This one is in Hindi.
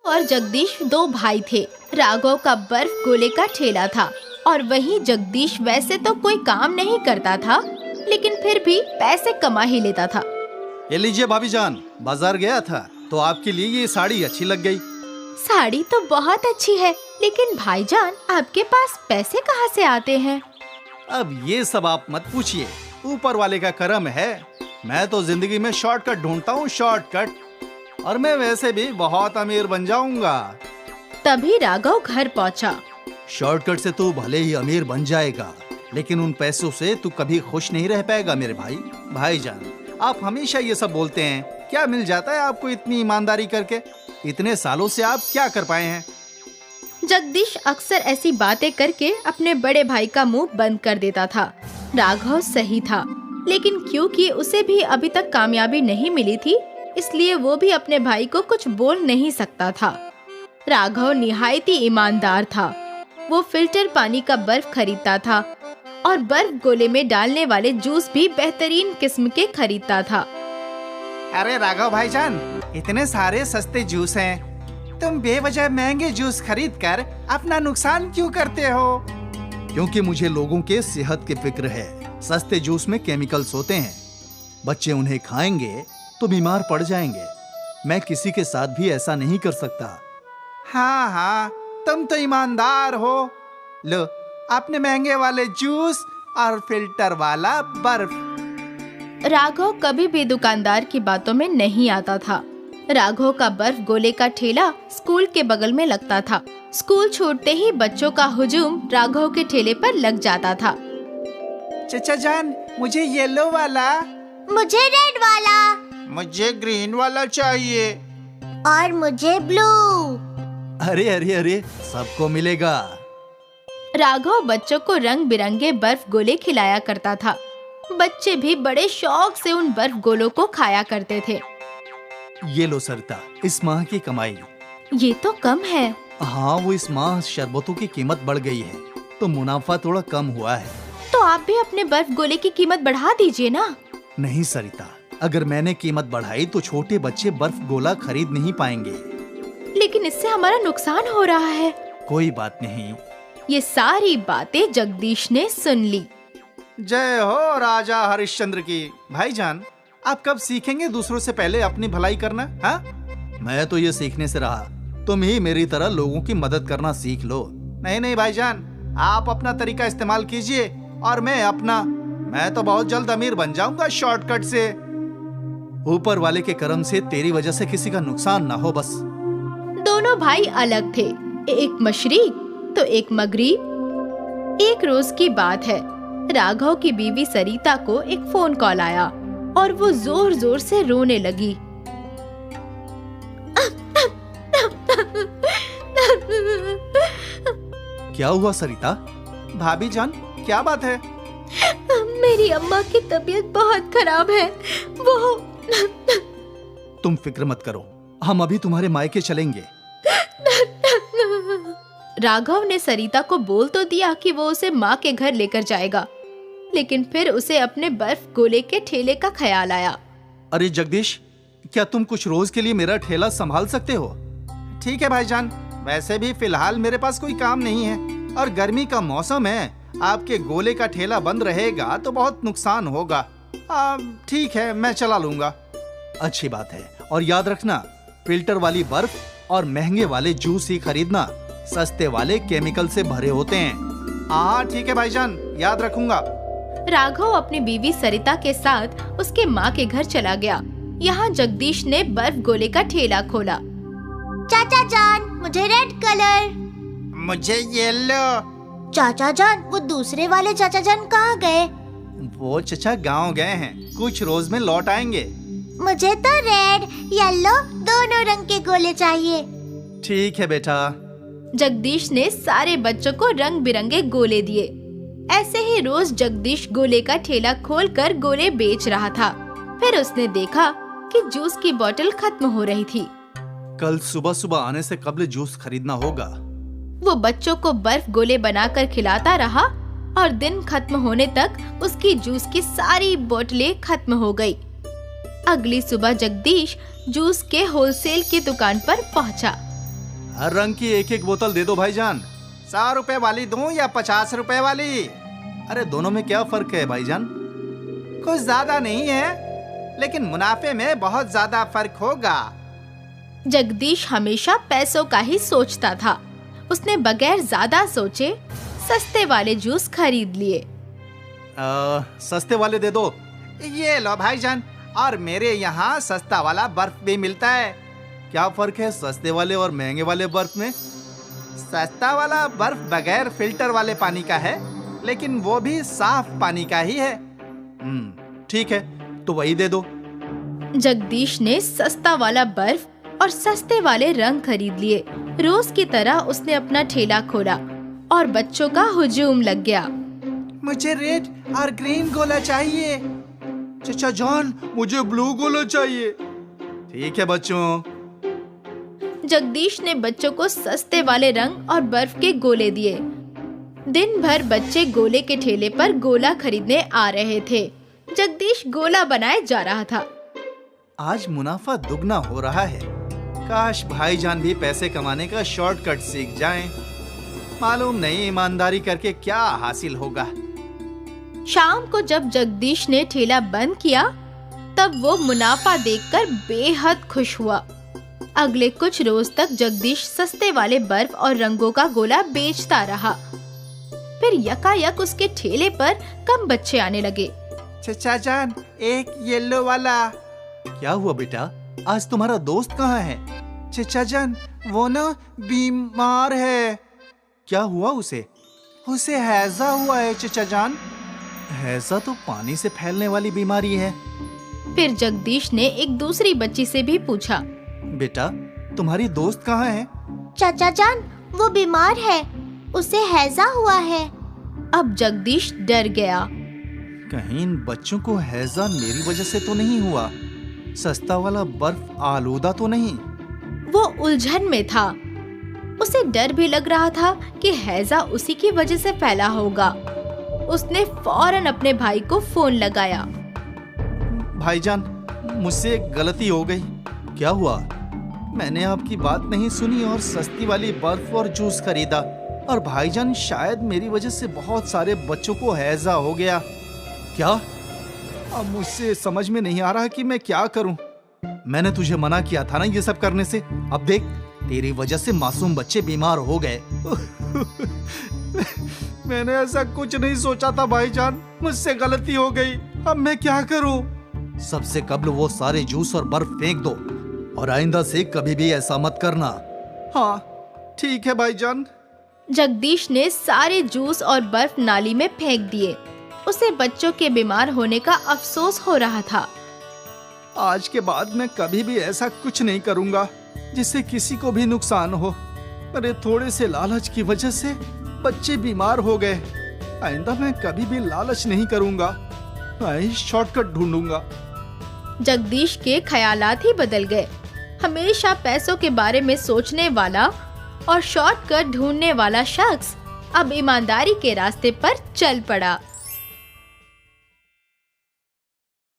और जगदीश दो भाई थे। राघव का बर्फ गोले का ठेला था और वहीं जगदीश वैसे तो कोई काम नहीं करता था, लेकिन फिर भी पैसे कमा ही लेता था। ये लीजिए भाभी जान, बाजार गया था तो आपके लिए ये साड़ी अच्छी लग गई। साड़ी तो बहुत अच्छी है, लेकिन भाईजान आपके पास पैसे कहाँ से आते हैं? अब ये सब आप मत पूछिए, ऊपर वाले का करम है। मैं तो जिंदगी में शॉर्टकट ढूंढता हूँ, शॉर्टकट, और मैं वैसे भी बहुत अमीर बन जाऊंगा। तभी राघव घर पहुँचा। शॉर्टकट से तू भले ही अमीर बन जाएगा, लेकिन उन पैसों से तू कभी खुश नहीं रह पाएगा मेरे भाई। भाईजान, आप हमेशा ये सब बोलते हैं, क्या मिल जाता है आपको इतनी ईमानदारी करके? इतने सालों से आप क्या कर पाए हैं? जगदीश अक्सर ऐसी बातें करके अपने बड़े भाई का मुंह बंद कर देता था। राघव सही था, लेकिन क्योंकि उसे भी अभी तक कामयाबी नहीं मिली थी, इसलिए वो भी अपने भाई को कुछ बोल नहीं सकता था। राघव निहायत ही ईमानदार था। वो फिल्टर पानी का बर्फ खरीदता था और बर्फ गोले में डालने वाले जूस भी बेहतरीन किस्म के खरीदता था। अरे राघव भाईजान, इतने सारे सस्ते जूस हैं, तुम बेवजह महंगे जूस खरीद कर अपना नुकसान क्यों करते हो? क्योंकि मुझे लोगों के सेहत की फिक्र है। सस्ते जूस में केमिकल्स होते हैं, बच्चे उन्हें खाएंगे तो बीमार पड़ जाएंगे। मैं किसी के साथ भी ऐसा नहीं कर सकता। हाँ हाँ, तुम तो ईमानदार हो। लो, आपने महंगे वाले जूस और फिल्टर वाला बर्फ। राघव कभी भी दुकानदार की बातों में नहीं आता था। राघव का बर्फ गोले का ठेला स्कूल के बगल में लगता था। स्कूल छूटते ही बच्चों का हुजूम राघव के ठेले पर लग जाता था। चचा जान, मुझे येलो वाला, मुझे रेड वाला, मुझे ग्रीन वाला चाहिए, और मुझे ब्लू। अरे अरे अरे, सबको मिलेगा। राघव बच्चों को रंग बिरंगे बर्फ गोले खिलाया करता था। बच्चे भी बड़े शौक से उन बर्फ गोलों को खाया करते थे। ये लो सरिता, इस माह की कमाई। ये तो कम है। हाँ, वो इस माह शरबतों की कीमत बढ़ गई है तो मुनाफा थोड़ा कम हुआ है। तो आप भी अपने बर्फ गोले की कीमत बढ़ा दीजिए ना। नहीं सरिता, अगर मैंने कीमत बढ़ाई तो छोटे बच्चे बर्फ गोला खरीद नहीं पाएंगे। लेकिन इससे हमारा नुकसान हो रहा है। कोई बात नहीं। ये सारी बातें जगदीश ने सुन ली। जय हो राजा हरिश्चंद्र की। भाईजान, आप कब सीखेंगे दूसरों से पहले अपनी भलाई करना? हाँ, मैं तो ये सीखने से रहा, तुम ही मेरी तरह लोगों की मदद करना सीख लो। नहीं नहीं भाईजान, आप अपना तरीका इस्तेमाल कीजिए और मैं अपना। मैं तो बहुत जल्द अमीर बन जाऊंगा शॉर्टकट से। ऊपर वाले के करम से तेरी वजह से किसी का नुकसान ना हो बस। दोनों भाई अलग थे, एक मशरिक तो एक मगरिब। एक रोज की बात है, राघव की बीवी सरिता को एक फोन कॉल आया और वो जोर जोर से रोने लगी। क्या हुआ सरिता? भाभी जान, क्या बात है? मेरी अम्मा की तबीयत बहुत खराब है। वो तुम फिक्र मत करो, हम अभी तुम्हारे मायके चलेंगे। राघव ने सरिता को बोल तो दिया कि वो उसे माँ के घर लेकर जाएगा, लेकिन फिर उसे अपने बर्फ गोले के ठेले का ख्याल आया। अरे जगदीश, क्या तुम कुछ रोज के लिए मेरा ठेला संभाल सकते हो? ठीक है भाईजान, वैसे भी फिलहाल मेरे पास कोई काम नहीं है और गर्मी का मौसम है। आपके गोले का ठेला बंद रहेगा तो बहुत नुकसान होगा। ठीक है, मैं चला लूंगा। अच्छी बात है, और याद रखना, फिल्टर वाली बर्फ और महंगे वाले जूस ही खरीदना, सस्ते वाले केमिकल से भरे होते हैं। हाँ ठीक है भाईजान, याद रखूंगा। राघव अपनी बीवी सरिता के साथ उसके माँ के घर चला गया। यहाँ जगदीश ने बर्फ गोले का ठेला खोला। चाचा जान, मुझे रेड कलर। मुझे येलो। चाचा जान, वो दूसरे वाले चाचा जान कहाँ गए? वो चचा गांव गए हैं, कुछ रोज में लौट आएंगे। मुझे तो रेड येलो दोनों रंग के गोले चाहिए। ठीक है बेटा। जगदीश ने सारे बच्चों को रंग बिरंगे गोले दिए। ऐसे ही रोज जगदीश गोले का ठेला खोलकर गोले बेच रहा था। फिर उसने देखा कि जूस की बोतल खत्म हो रही थी। कल सुबह सुबह आने से कब्ल जूस खरीदना होगा। वो बच्चों को बर्फ गोले बनाकर खिलाता रहा और दिन खत्म होने तक उसकी जूस की सारी बोतलें खत्म हो गई। अगली सुबह जगदीश जूस के होलसेल की दुकान पर पहुंचा। हर रंग की एक एक बोतल दे दो भाईजान। 100 रुपए वाली दूं या 50 रुपए वाली? अरे दोनों में क्या फर्क है भाईजान? कुछ ज्यादा नहीं है, लेकिन मुनाफे में बहुत ज्यादा फर्क होगा। जगदीश हमेशा पैसों का ही सोचता था। उसने बगैर ज्यादा सोचे सस्ते वाले जूस खरीद लिए। सस्ते वाले दे दो। ये लो भाईजान, और मेरे यहाँ सस्ता वाला बर्फ भी मिलता है। क्या फर्क है सस्ते वाले और महंगे वाले बर्फ में? सस्ता वाला बर्फ बगैर फिल्टर वाले पानी का है, लेकिन वो भी साफ पानी का ही है। ठीक है, तो वही दे दो। जगदीश ने सस्ता वाला बर्फ और सस्ते वाले रंग खरीद लिए। रोज की तरह उसने अपना ठेला खोला और बच्चों का हुजूम लग गया। मुझे रेड और ग्रीन गोला चाहिए। चचा जान, मुझे ब्लू गोला चाहिए। ठीक है बच्चों। जगदीश ने बच्चों को सस्ते वाले रंग और बर्फ के गोले दिए। दिन भर बच्चे गोले के ठेले पर गोला खरीदने आ रहे थे। जगदीश गोला बनाए जा रहा था। आज मुनाफा दुगना हो रहा है। काश भाईजान भी पैसे कमाने का शॉर्टकट सीख जाएं। मालूम नहीं ईमानदारी करके क्या हासिल होगा। शाम को जब जगदीश ने ठेला बंद किया, तब वो मुनाफा देखकर बेहद खुश हुआ। अगले कुछ रोज तक जगदीश सस्ते वाले बर्फ और रंगों का गोला बेचता रहा। फिर यकायक उसके ठेले पर कम बच्चे आने लगे। चचा जान, एक येलो वाला। क्या हुआ बेटा, आज तुम्हारा दोस्त कहाँ है? चचा जान, वो ना बीमार है। क्या हुआ उसे? उसे हैजा हुआ है चचा जान। हैजा तो पानी से फैलने वाली बीमारी है। फिर जगदीश ने एक दूसरी बच्ची से भी पूछा, बेटा तुम्हारी दोस्त कहाँ है? चाचा जान, वो बीमार है, उसे हैजा हुआ है। अब जगदीश डर गया। कहीं इन बच्चों को हैजा मेरी वजह से तो नहीं हुआ? सस्ता वाला बर्फ आलूदा तो नहीं? वो उलझन में था। उसे डर भी लग रहा था कि हैजा उसी की वजह से फैला होगा। उसने फौरन अपने भाई को फोन लगाया। भाईजान, मुझसे एक गलती हो गई। क्या हुआ? मैंने आपकी बात नहीं सुनी और सस्ती वाली बर्फ और जूस खरीदा, और भाईजान शायद मेरी वजह से बहुत सारे बच्चों को हैजा हो गया। क्या? अब मुझसे समझ में नहीं आ रहा कि मैं क्या करूं। मैंने तुझे मना किया था ना ये सब करने से। अब देख, तेरी वजह से मासूम बच्चे बीमार हो गए। मैंने ऐसा कुछ नहीं सोचा था भाईजान, मुझसे गलती हो गई। अब मैं क्या करूं? सबसे कबल वो सारे जूस और बर्फ फेंक दो, और आइंदा से कभी भी ऐसा मत करना। हाँ ठीक है भाईजान। जगदीश ने सारे जूस और बर्फ नाली में फेंक दिए। उसे बच्चों के बीमार होने का अफसोस हो रहा था। आज के बाद मैं कभी भी ऐसा कुछ नहीं करूंगा जिससे किसी को भी नुकसान हो। अरे थोड़े से लालच की वजह से बच्चे बीमार हो गए। आइंदा मैं कभी भी लालच नहीं करूंगा, मैं ही शॉर्टकट ढूंढूंगा। जगदीश के ख्यालात ही बदल गए। हमेशा पैसों के बारे में सोचने वाला और शॉर्टकट ढूंढने वाला शख्स अब ईमानदारी के रास्ते पर चल पड़ा।